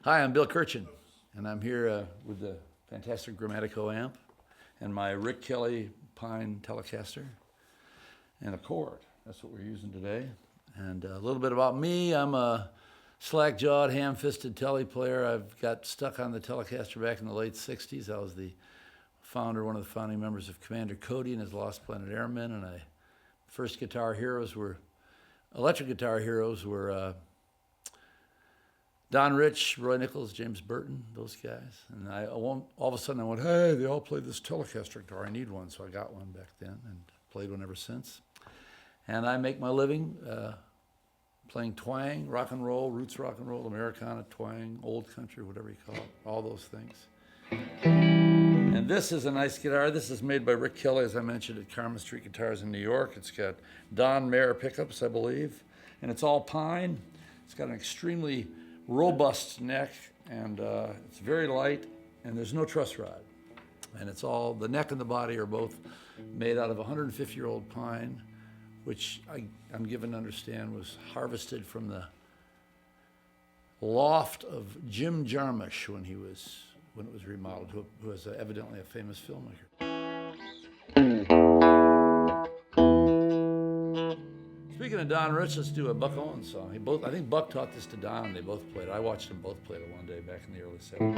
Hi, I'm Bill Kirchen, and I'm here with the fantastic Grammatico amp and my Rick Kelly Pine Telecaster and a chord. That's what we're using today. And a little bit about me. I'm a slack-jawed, ham-fisted telly player. I've got stuck on the Telecaster back in the late 60s. I was the founder, one of the founding members of Commander Cody and his Lost Planet Airmen, and electric guitar heroes were Don Rich, Roy Nichols, James Burton, those guys. And all of a sudden I went, hey, they all play this Telecaster guitar. I need one. So I got one back then and played one ever since. And I make my living playing twang, rock and roll, roots rock and roll, Americana, twang, old country, whatever you call it, all those things. And this is a nice guitar. This is made by Rick Kelly, as I mentioned, at Carmen Street Guitars in New York. It's got Don Mayer pickups, I believe. And it's all pine. It's got an extremely robust neck, and it's very light, and there's no truss rod. And it's all, the neck and the body are both made out of 150-year-old pine, which I'm given to understand was harvested from the loft of Jim Jarmusch when it was remodeled, who was evidently a famous filmmaker. Speaking of Don Rich, let's do a Buck Owens song. I think Buck taught this to Don. They both played it. I watched them both play it one day back in the early 70s.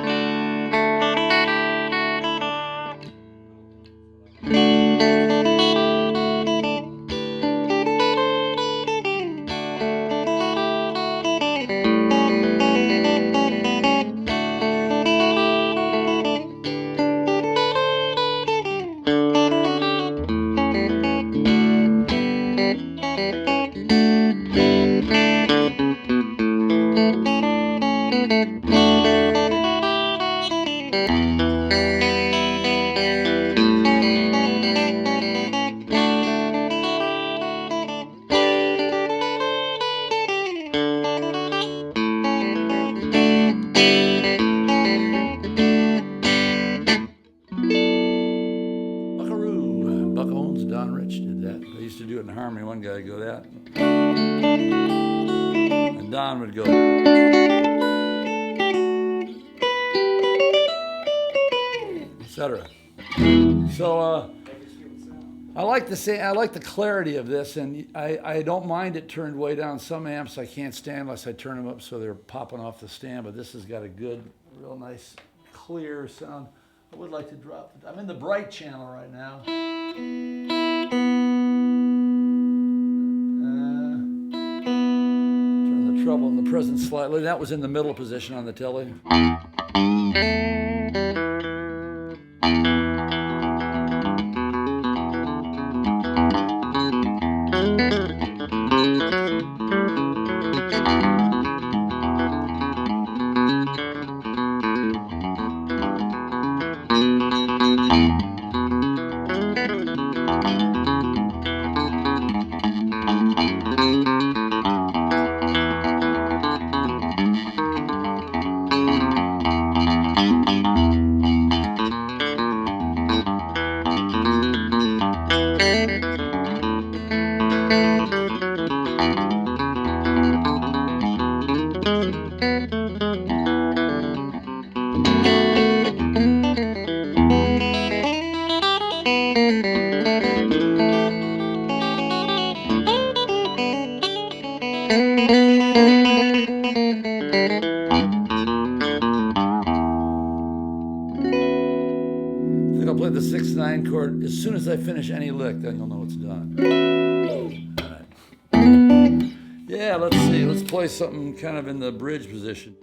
Buck Owens, Don Rich did that. They used to do it in harmony. One guy would go that. And Don would go. Etc. So I like the clarity of this, and I don't mind it turned way down. Some amps I can't stand unless I turn them up so they're popping off the stand, but this has got a good, real nice, clear sound. I would like to drop it. I'm in the bright channel right now. Turn the treble and the present slightly. That was in the middle position on the telly. I'll play the 6/9 chord. As soon as I finish any lick, then you'll know it's done. All right. Yeah, let's see. Let's play something kind of in the bridge position.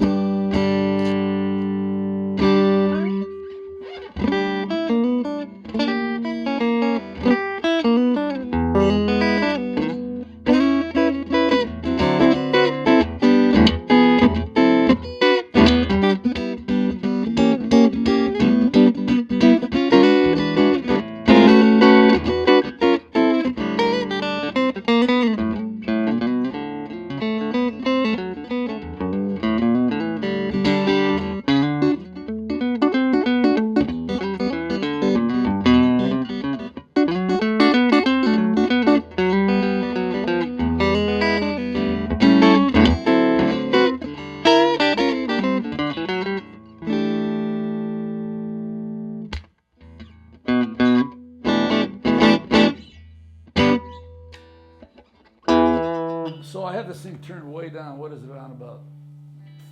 So I have this thing turned way down. What is it on, about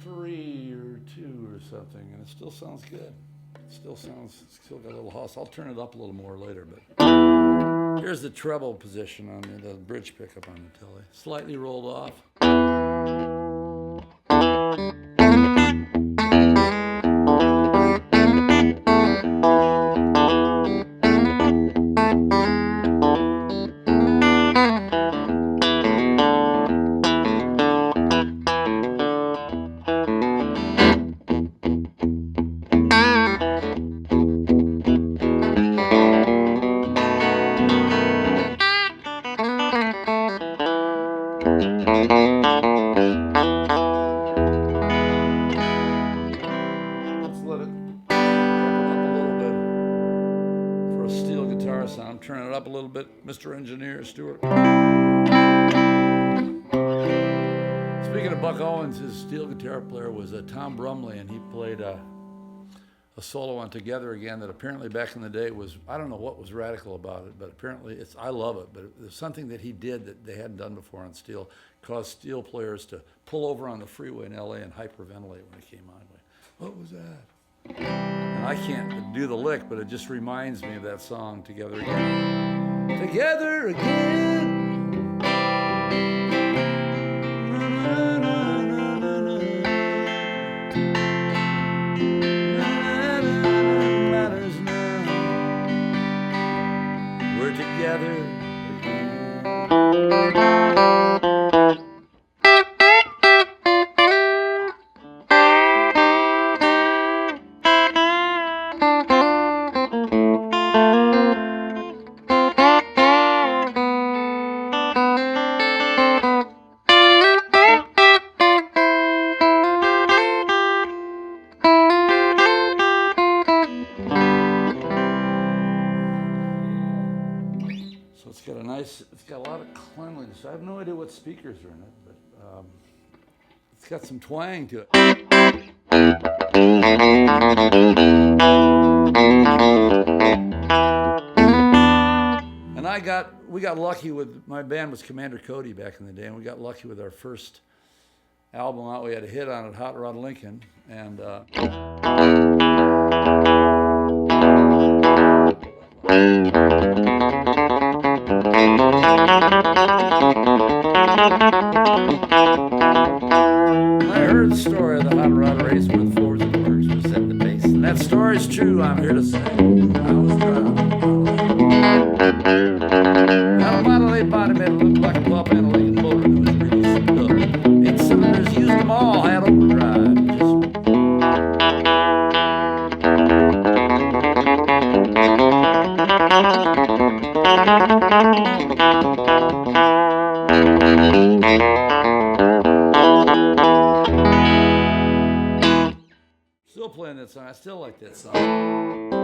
3 or 2 or something, and it still sounds good. Still got a little hoss. I'll turn it up a little more later, but here's the treble position on the bridge pickup on the telly. Slightly rolled off. Turn it up a little bit, Mr. Engineer Stewart. Speaking of Buck Owens, his steel guitar player was Tom Brumley, and he played a solo on Together Again that apparently back in the day was, I don't know what was radical about it, but apparently I love it, but it was something that he did that they hadn't done before on steel, caused steel players to pull over on the freeway in LA and hyperventilate when it came on. What was that? And I can't do the lick, but it just reminds me of that song, Together Again. Together again. Matters now. We're together again. It's got a lot of cleanliness. I have no idea what speakers are in it, but it's got some twang to it. And we got lucky with, my band was Commander Cody back in the day, and we got lucky with our first album out. We had a hit on it, Hot Rod Lincoln, and I heard the story of the hot rod race where the floors and works were set to base. And that story's true, I'm here to say. I was driving. Now a Model A body made it look like a pop and a Lincoln motor that was really souped up. 8 cylinders, used them all, had overdrive. Still playing that song. I still like that song.